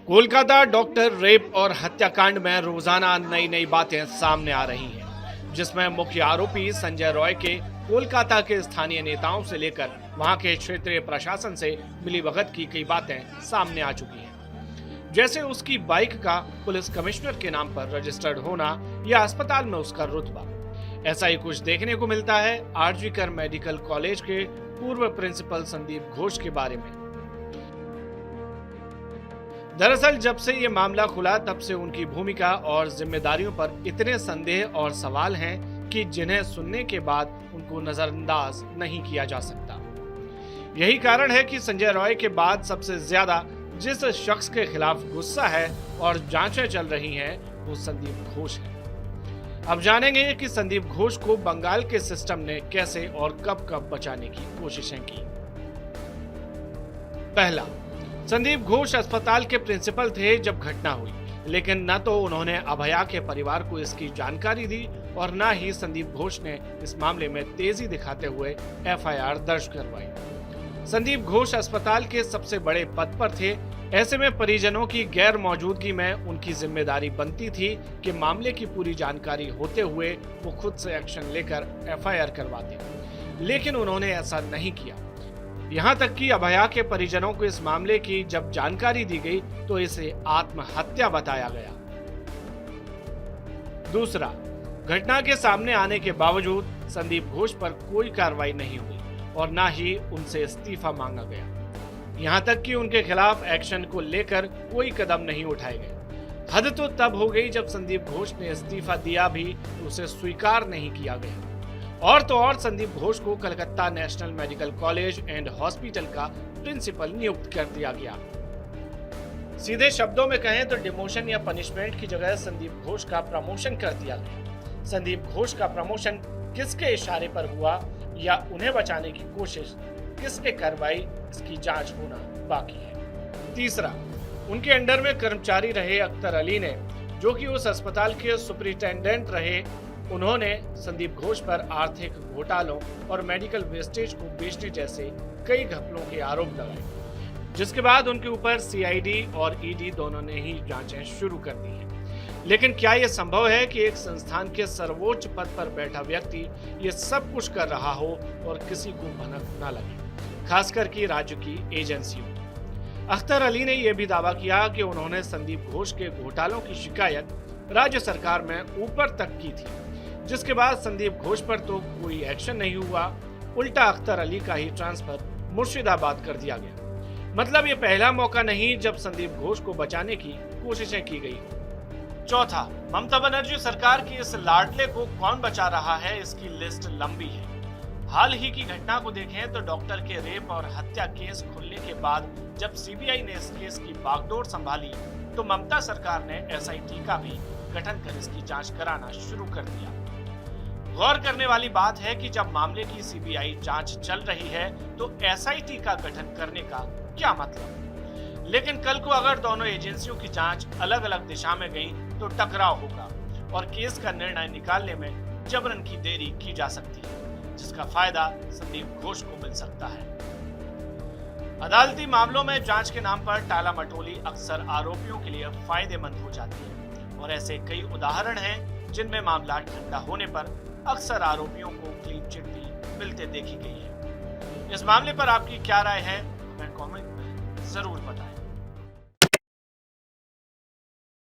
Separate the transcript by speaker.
Speaker 1: Kolkata doctor rape और हत्याकांड में रोजाना नई नई बातें सामने आ रही हैं, जिसमें मुख्य आरोपी संजय रॉय के कोलकाता के स्थानीय नेताओं से लेकर वहां के क्षेत्रीय प्रशासन से मिलीभगत की कई बातें सामने आ चुकी हैं। जैसे उसकी बाइक का पुलिस कमिश्नर के नाम पर रजिस्टर्ड होना या अस्पताल में उसका रुतबा। ऐसा ही कुछ देखने को मिलता है आरजी कर मेडिकल कॉलेज के पूर्व प्रिंसिपल संदीप घोष के बारे में। दरअसल जब से ये मामला खुला तब से उनकी भूमिका और जिम्मेदारियों पर इतने संदेह और सवाल हैं कि जिन्हें सुनने के बाद उनको नजरअंदाज नहीं किया जा सकता। यही कारण है कि संजय रॉय के बाद सबसे ज्यादा जिस शख्स के खिलाफ गुस्सा है और जांचें चल रही हैं वो संदीप घोष है। अब जानेंगे कि संदीप घोष को बंगाल के सिस्टम ने कैसे और कब कब बचाने की कोशिशें की। पहला, संदीप घोष अस्पताल के प्रिंसिपल थे जब घटना हुई, लेकिन न तो उन्होंने अभया के परिवार को इसकी जानकारी दी और न ही संदीप घोष ने इस मामले में तेजी दिखाते हुए एफआईआर दर्ज करवाई। संदीप घोष अस्पताल के सबसे बड़े पद पर थे, ऐसे में परिजनों की गैर मौजूदगी में उनकी जिम्मेदारी बनती थी कि मामले की पूरी जानकारी होते हुए वो खुद से एक्शन लेकर एफआईआर करवाते, लेकिन उन्होंने ऐसा नहीं किया। यहाँ तक कि अभया के परिजनों को इस मामले की जब जानकारी दी गई तो इसे आत्महत्या बताया गया। दूसरा, घटना के सामने आने के बावजूद संदीप घोष पर कोई कार्रवाई नहीं हुई और न ही उनसे इस्तीफा मांगा गया। यहाँ तक कि उनके खिलाफ एक्शन को लेकर कोई कदम नहीं उठाए गए। हद तो तब हो गई जब संदीप घोष ने इस्तीफा दिया भी तो उसे स्वीकार नहीं किया गया। और तो और संदीप घोष को Calcutta national medical college and hospital का प्रिंसिपल नियुक्त कर दिया गया। सीधे शब्दों में कहें तो डिमोशन या पनिशमेंट की जगह संदीप घोष का प्रमोशन कर दिया गया। संदीप घोष का प्रमोशन किसके इशारे पर हुआ या उन्हें बचाने की कोशिश किसने करवाई, इसकी जांच होना बाकी है। तीसरा, उनके अंडर में कर्मचारी रहे अख्तर अली ने, जो कि उस अस्पताल के सुपरिटेंडेंट रहे, उन्होंने संदीप घोष पर आर्थिक घोटालों और मेडिकल वेस्टेज को बेचने जैसे कई घपलों के आरोप लगाए, जिसके बाद उनके ऊपर सीआईडी और ईडी दोनों ने ही जांचें शुरू कर दी हैं। लेकिन क्या यह संभव है कि एक संस्थान के सर्वोच्च पद पर बैठा व्यक्ति ये सब कुछ कर रहा हो और किसी को भनक न लगे, खासकर कि राज्य की एजेंसियों? अख्तर अली ने यह भी दावा किया कि उन्होंने संदीप घोष के घोटालों की शिकायत राज्य सरकार में ऊपर तक की थी, जिसके बाद संदीप घोष पर तो कोई एक्शन नहीं हुआ, उल्टा अख्तर अली का ही ट्रांसफर मुर्शिदाबाद कर दिया गया। मतलब ये पहला मौका नहीं जब संदीप घोष को बचाने की कोशिशें की गई। चौथा, ममता बनर्जी सरकार की इस लाडले को कौन बचा रहा है, इसकी लिस्ट लंबी है। हाल ही की घटना को देखें तो डॉक्टर के रेप और हत्या केस खुलने के बाद जब सीबीआई ने इस केस की बागडोर संभाली तो ममता सरकार ने एसआईटी का भी गठन कर इसकी जांच कराना शुरू कर दिया। गौर करने वाली बात है कि जब मामले की सीबीआई जांच चल रही है तो एसआईटी का गठन करने का क्या मतलब? लेकिन कल को अगर दोनों एजेंसियों की जांच अलग अलग दिशा में गई तो टकराव होगा और केस का निर्णय निकालने में जबरन की देरी की जा सकती है, जिसका फायदा संदीप घोष को मिल सकता है। अदालती मामलों में जांच के नाम पर टाला मटोली अक्सर आरोपियों के लिए फायदेमंद हो जाती है और ऐसे कई उदाहरण हैं जिनमें मामला ठंडा होने पर अक्सर आरोपियों को क्लीन चिट भी मिलते देखी गई है। इस मामले पर आपकी क्या राय है, हमें कमेंट में जरूर बताएं।